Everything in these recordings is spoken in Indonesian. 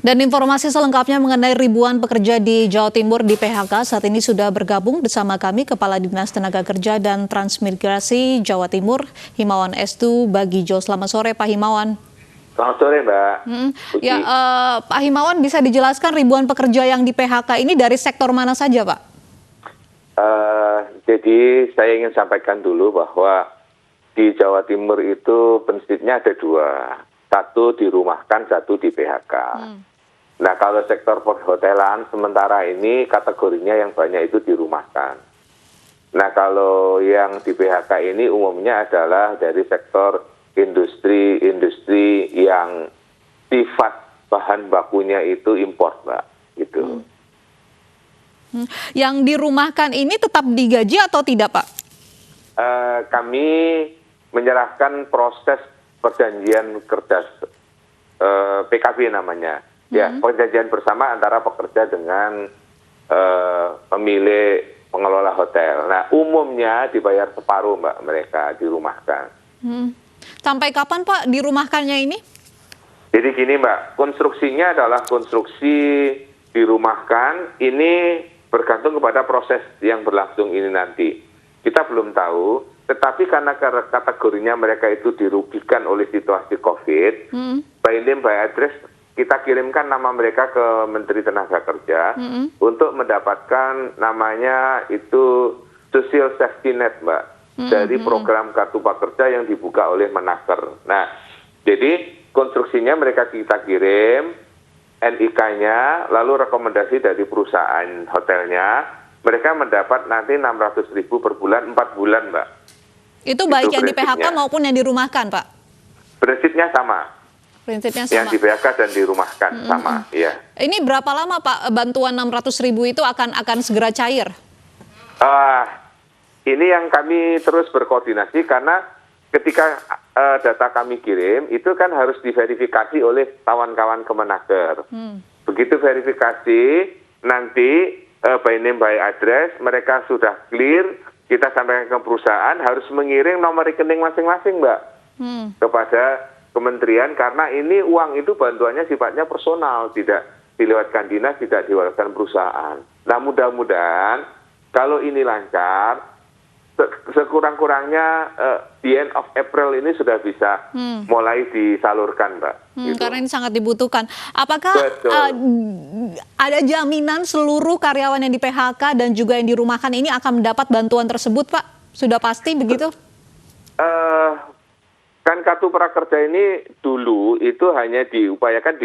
Dan informasi selengkapnya mengenai ribuan pekerja di Jawa Timur di PHK saat ini sudah bergabung bersama kami Kepala Dinas Tenaga Kerja dan Transmigrasi Jawa Timur, Himawan Estu Bagijo. Selamat sore Pak Himawan. Selamat sore Mbak. Ya, Pak Himawan, bisa dijelaskan ribuan pekerja yang di PHK ini dari sektor mana saja Pak? Jadi saya ingin sampaikan dulu bahwa di Jawa Timur itu prinsipnya ada dua. Satu dirumahkan, satu di PHK. Nah, kalau sektor perhotelan sementara ini kategorinya yang banyak itu dirumahkan. Nah, kalau yang di PHK ini umumnya adalah dari sektor industri yang sifat bahan bakunya itu impor, Mbak. Gitu. Yang dirumahkan ini tetap digaji atau tidak, Pak? Kami menyerahkan proses perjanjian kerja PKB namanya, ya perjanjian bersama antara pekerja dengan pemilik pengelola hotel. Nah, umumnya dibayar separuh Mbak, mereka dirumahkan. Sampai kapan Pak dirumahkannya ini? Jadi gini Mbak, konstruksinya adalah konstruksi dirumahkan. Ini bergantung kepada proses yang berlangsung ini nanti. Kita belum tahu. Tetapi karena kategorinya mereka itu dirugikan oleh situasi COVID, by name by address kita kirimkan nama mereka ke Menteri Tenaga Kerja untuk mendapatkan namanya itu Social Safety Net, Mbak, dari program Kartu Prakerja yang dibuka oleh Menaker. Nah, jadi konstruksinya mereka kita kirim, NIK-nya, lalu rekomendasi dari perusahaan hotelnya, mereka mendapat nanti 600.000 per bulan, 4 bulan, Mbak. Itu baik yang di PHK maupun yang dirumahkan, Pak? Prinsipnya sama. Prinsipnya sama. Yang di PHK dan dirumahkan sama, ya. Ini berapa lama, Pak, bantuan 600.000 itu akan segera cair? Ini yang kami terus berkoordinasi karena ketika data kami kirim, itu kan harus diverifikasi oleh kawan-kawan Kemenaker. Begitu verifikasi, nanti by name by address, mereka sudah clear, kita sampaikan ke perusahaan, harus mengirim nomor rekening masing-masing, Mbak, kepada kementerian, karena ini uang itu bantuannya sifatnya personal, tidak dilewatkan dinas, tidak dilewatkan perusahaan. Nah, mudah-mudahan kalau ini lancar, sekurang-kurangnya di end of April ini sudah bisa mulai disalurkan, Mbak. Gitu. Karena ini sangat dibutuhkan. Apakah ada jaminan seluruh karyawan yang di PHK dan juga yang dirumahkan ini akan mendapat bantuan tersebut, Pak? Sudah pasti begitu? Kan Kartu Prakerja ini dulu itu hanya diupayakan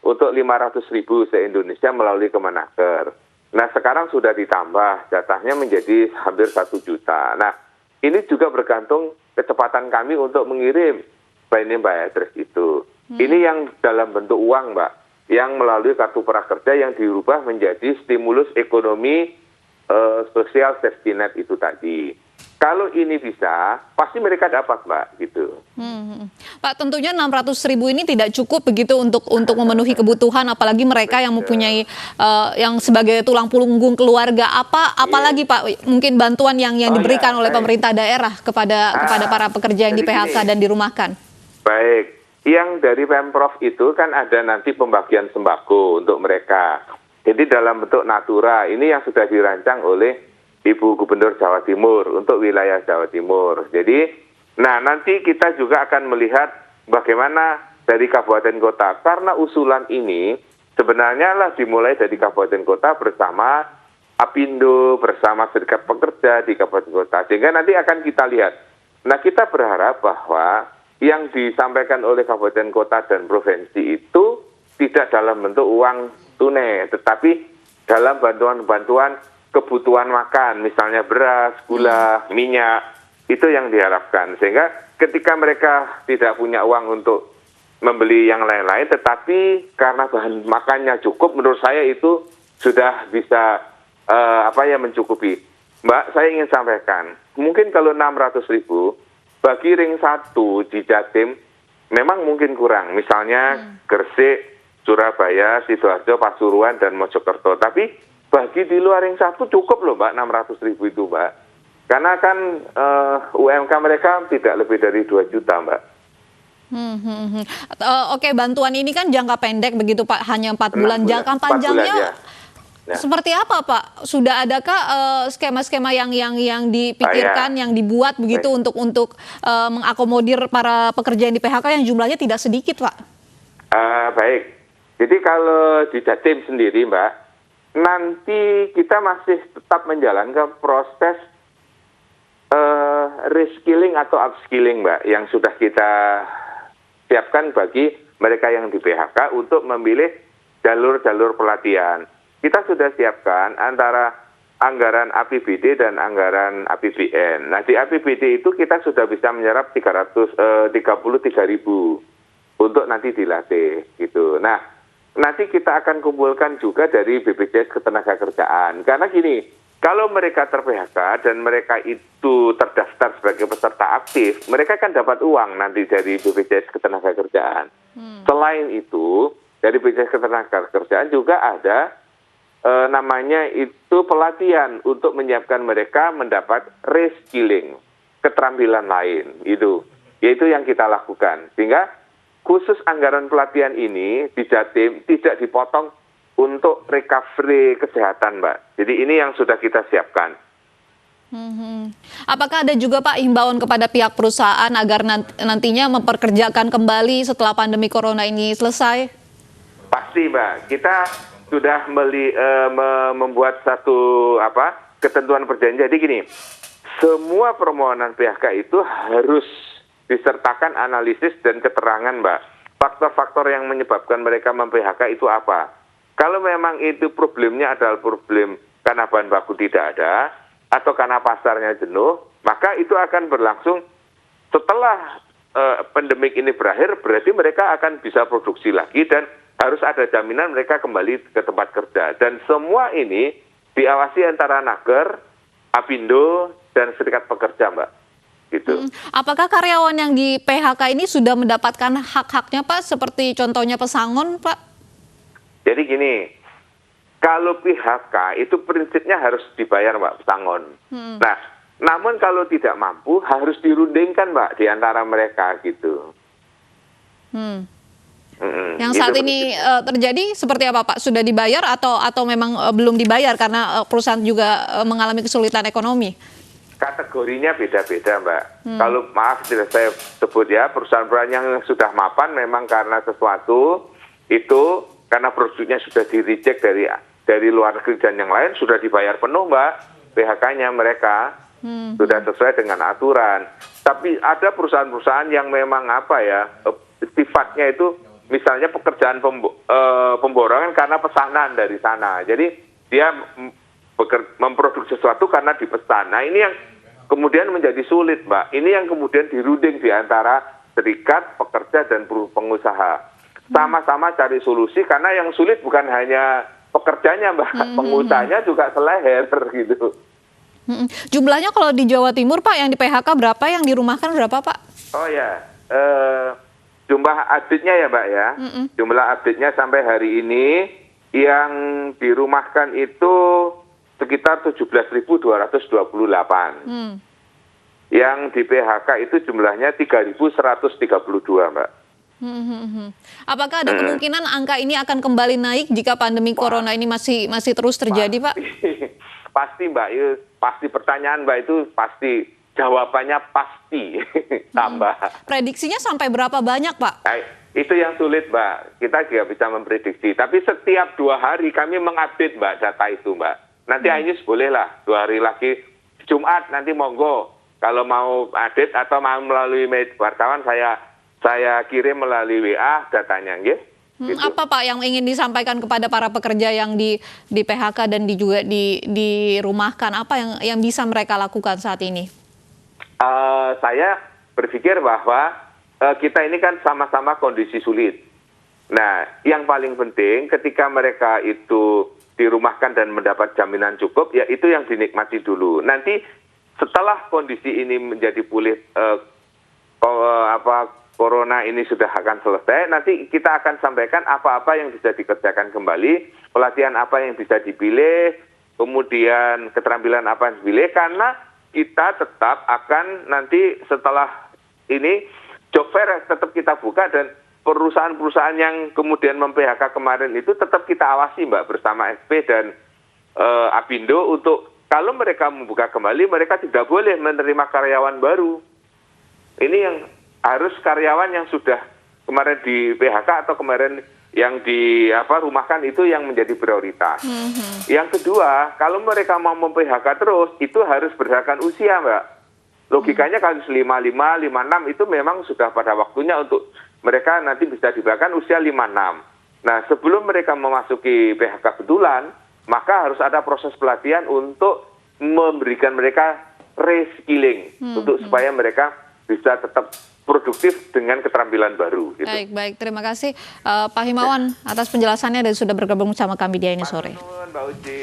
untuk 500.000 se-Indonesia melalui Kemenaker. Nah, sekarang sudah ditambah, jatahnya menjadi hampir 1 juta. Nah, ini juga bergantung kecepatan kami untuk mengirim by name by address itu. Ini yang dalam bentuk uang, Mbak, yang melalui Kartu Prakerja yang dirubah menjadi stimulus ekonomi sosial safety net itu tadi. Kalau ini bisa, pasti mereka dapat, Mbak, gitu. Pak, tentunya 600.000 ini tidak cukup begitu untuk memenuhi kebutuhan, apalagi mereka yang mempunyai yang sebagai tulang punggung keluarga. Apalagi Pak, mungkin bantuan yang diberikan oleh pemerintah daerah kepada para pekerja yang di PHK dan dirumahkan. Baik, yang dari Pemprov itu kan ada nanti pembagian sembako untuk mereka. Jadi dalam bentuk natura, ini yang sudah dirancang oleh Ibu Gubernur Jawa Timur untuk wilayah Jawa Timur. Jadi, nah nanti kita juga akan melihat bagaimana dari kabupaten kota. Karena usulan ini sebenarnya lah dimulai dari kabupaten kota bersama Apindo, bersama serikat pekerja di kabupaten kota. Sehingga nanti akan kita lihat. Nah, kita berharap bahwa yang disampaikan oleh kabupaten kota dan provinsi itu tidak dalam bentuk uang tunai, tetapi dalam bantuan-bantuan kebutuhan makan, misalnya beras, gula, minyak, itu yang diharapkan. Sehingga ketika mereka tidak punya uang untuk membeli yang lain-lain, tetapi karena bahan makannya cukup, menurut saya itu sudah bisa mencukupi. Mbak, saya ingin sampaikan, mungkin kalau 600.000, bagi ring 1 di Jatim, memang mungkin kurang. Misalnya Gresik, Surabaya, Sidoarjo, Pasuruan, dan Mojokerto. Tapi bagi di luar ring 1 cukup loh, Mbak, 600.000 itu, Mbak. Karena kan UMK mereka tidak lebih dari 2 juta, Mbak. Oke, bantuan ini kan jangka pendek begitu Pak, hanya 4 bulan. 6 bulan, Jangka 4 bulan panjangnya ya. Nah, seperti apa Pak? Sudah adakah skema-skema yang dipikirkan, ya, yang dibuat begitu baik. untuk mengakomodir para pekerja yang di PHK yang jumlahnya tidak sedikit Pak? Baik. Jadi kalau di Jatim sendiri, Mbak, nanti kita masih tetap menjalankan proses reskilling atau upskilling, Mbak, yang sudah kita siapkan bagi mereka yang di PHK untuk memilih jalur-jalur pelatihan. Kita sudah siapkan antara anggaran APBD dan anggaran APBN. Nah, di APBD itu kita sudah bisa menyerap 33.000 untuk nanti dilatih gitu. Nah, nanti kita akan kumpulkan juga dari BPJS Ketenagakerjaan. Karena gini, kalau mereka ter-PHK dan mereka itu terdaftar sebagai peserta aktif, mereka kan dapat uang nanti dari BPJS Ketenagakerjaan. Selain itu, dari BPJS Ketenagakerjaan juga ada namanya itu pelatihan untuk menyiapkan mereka mendapat reskilling, keterampilan lain itu. Yaitu yang kita lakukan. Sehingga khusus anggaran pelatihan ini di Jatim tidak dipotong untuk recovery kesehatan, Mbak. Jadi ini yang sudah kita siapkan. Apakah ada juga Pak imbauan kepada pihak perusahaan agar nantinya memperkerjakan kembali setelah pandemi corona ini selesai? Pasti, Mbak. Kita sudah membuat satu ketentuan perjanjian. Jadi gini, semua permohonan PHK itu harus disertakan analisis dan keterangan, Mbak. Faktor-faktor yang menyebabkan mereka mem-PHK itu apa? Kalau memang itu problemnya adalah problem karena bahan baku tidak ada atau karena pasarnya jenuh, maka itu akan berlangsung setelah pandemik ini berakhir, berarti mereka akan bisa produksi lagi dan harus ada jaminan mereka kembali ke tempat kerja. Dan semua ini diawasi antara Naker, Apindo, dan Serikat Pekerja, Mbak. Gitu. Apakah karyawan yang di PHK ini sudah mendapatkan hak-haknya Pak, seperti contohnya pesangon Pak? Jadi gini, kalau PHK itu prinsipnya harus dibayar, Mbak, pesangon. Nah, namun kalau tidak mampu harus dirundingkan, Mbak, di antara mereka gitu. Yang saat ini terjadi seperti apa Pak? Sudah dibayar atau memang belum dibayar karena perusahaan juga mengalami kesulitan ekonomi? Kategorinya beda-beda, Mbak. Kalau maaf tidak saya sebut ya, perusahaan-perusahaan yang sudah mapan memang karena sesuatu itu karena produknya sudah di-reject dari luar negeri dan yang lain sudah dibayar penuh, Mbak. PHK-nya mereka sudah sesuai dengan aturan. Tapi ada perusahaan-perusahaan yang memang sifatnya itu misalnya pekerjaan pemborongan karena pesanan dari sana. Jadi dia memproduksi sesuatu karena dipesan. Nah, ini yang kemudian menjadi sulit, Mbak. Ini yang kemudian dirunding di antara serikat, pekerja, dan pengusaha. Sama-sama cari solusi karena yang sulit bukan hanya pekerjanya, Mbak. Pengusahanya juga seleher gitu. Jumlahnya kalau di Jawa Timur, Pak, yang di PHK berapa, yang dirumahkan berapa, Pak? Oh ya, jumlah update-nya ya, Mbak ya. Jumlah update-nya sampai hari ini yang dirumahkan itu sekitar 17.228. Yang di PHK itu jumlahnya 3.132, Mbak. Apakah ada kemungkinan angka ini akan kembali naik jika pandemi corona ini masih terus terjadi, Pak? Pasti, Mbak. Pasti pertanyaan, Mbak, itu pasti. Jawabannya pasti tambah. Prediksinya sampai berapa banyak, Pak? Nah, itu yang sulit, Mbak. Kita tidak bisa memprediksi. Tapi setiap 2 hari kami mengupdate, Mbak, data itu, Mbak. Nanti Ainus bolehlah 2 hari lagi. Jumat nanti monggo. Kalau mau update atau mau melalui wartawan, saya kirim melalui WA datanya, gitu. Apa Pak yang ingin disampaikan kepada para pekerja yang di PHK dan juga dirumahkan? Apa yang bisa mereka lakukan saat ini? Saya berpikir bahwa kita ini kan sama-sama kondisi sulit. Nah, yang paling penting ketika mereka itu dirumahkan dan mendapat jaminan cukup, ya itu yang dinikmati dulu. Nanti setelah kondisi ini menjadi pulih, corona ini sudah akan selesai, nanti kita akan sampaikan apa-apa yang bisa dikerjakan kembali, pelatihan apa yang bisa dipilih, kemudian keterampilan apa yang dipilih, karena kita tetap akan nanti setelah ini job fair tetap kita buka dan perusahaan-perusahaan yang kemudian mem-PHK kemarin itu tetap kita awasi Mbak bersama SP dan Apindo untuk kalau mereka membuka kembali mereka tidak boleh menerima karyawan baru. Ini yang harus karyawan yang sudah kemarin di PHK atau kemarin yang di rumahkan itu yang menjadi prioritas. Yang kedua, kalau mereka mau mem-PHK terus itu harus berdasarkan usia Mbak. Logikanya kasus 55, 56 itu memang sudah pada waktunya untuk mereka nanti bisa dibahkan usia 56. Nah, sebelum mereka memasuki PHK betulan, maka harus ada proses pelatihan untuk memberikan mereka reskilling untuk supaya mereka bisa tetap produktif dengan keterampilan baru. Gitu. Baik. Terima kasih Pak Himawan atas penjelasannya dan sudah bergabung sama kami di ini sore. Mbak Uci.